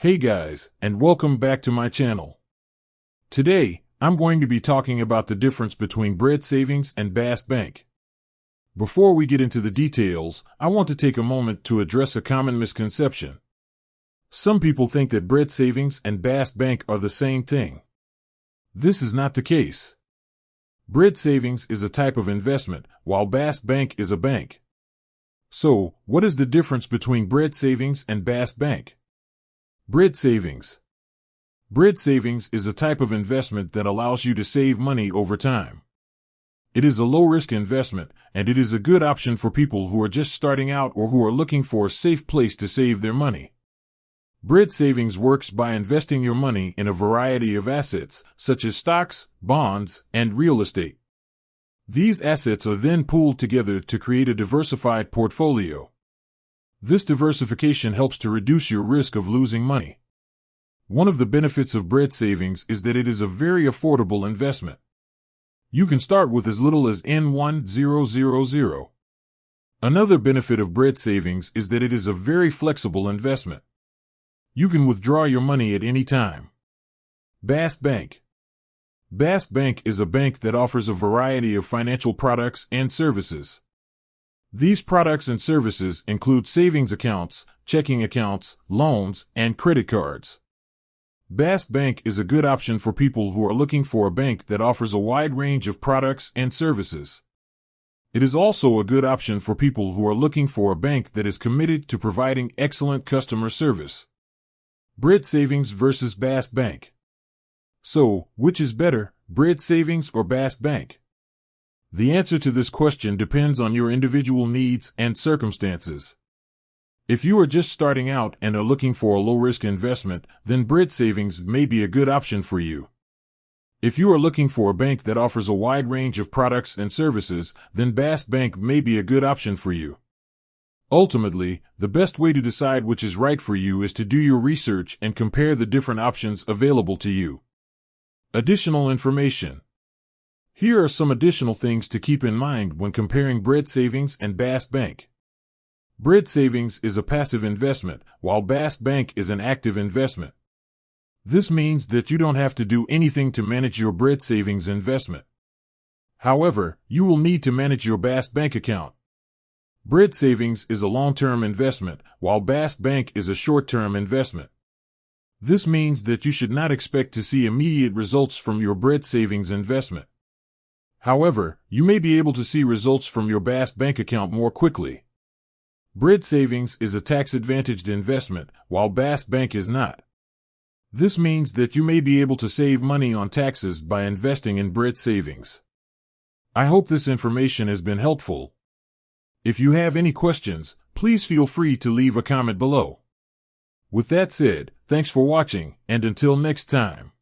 Hey guys, and welcome back to my channel. Today, I'm going to be talking about the difference between bread savings and bask bank. Before we get into the details, I want to take a moment to address a common misconception. Some people think that bread savings and bask bank are the same thing. This is not the case. Bread savings is a type of investment, while bask bank is a bank. So, what is the difference between bread savings and bask bank? Bread savings. Bread savings is a type of investment that allows you to save money over time. It is a low-risk investment, and it is a good option for people who are just starting out or who are looking for a safe place to save their money. Bread savings works by investing your money in a variety of assets, such as stocks, bonds, and real estate. These assets are then pooled together to create a diversified portfolio. This diversification helps to reduce your risk of losing money. One of the benefits of bread savings is that it is a very affordable investment. You can start with as little as N1000. Another benefit of bread savings is that it is a very flexible investment. You can withdraw your money at any time. Bask bank. Bask bank is a bank that offers a variety of financial products and services. These products and services include savings accounts, checking accounts, loans, and credit cards. Bask bank is a good option for people who are looking for a bank that offers a wide range of products and services. It is also a good option for people who are looking for a bank that is committed to providing excellent customer service. Bread savings versus bask bank. So, which is better, bread savings or bask bank? The answer to this question depends on your individual needs and circumstances. If you are just starting out and are looking for a low-risk investment, then bread savings may be a good option for you. If you are looking for a bank that offers a wide range of products and services, then bask bank may be a good option for you. Ultimately, the best way to decide which is right for you is to do your research and compare the different options available to you. Additional information. Here are some additional things to keep in mind when comparing bread savings and bask bank. Bread savings is a passive investment, while bask bank is an active investment. This means that you don't have to do anything to manage your bread savings investment. However, you will need to manage your bask bank account. Bread savings is a long-term investment, while bask bank is a short-term investment. This means that you should not expect to see immediate results from your bread savings investment. However, you may be able to see results from your bask bank account more quickly. Bread savings is a tax-advantaged investment, while bask bank is not. This means that you may be able to save money on taxes by investing in bread savings. I hope this information has been helpful. If you have any questions, please feel free to leave a comment below. With that said, thanks for watching, and until next time.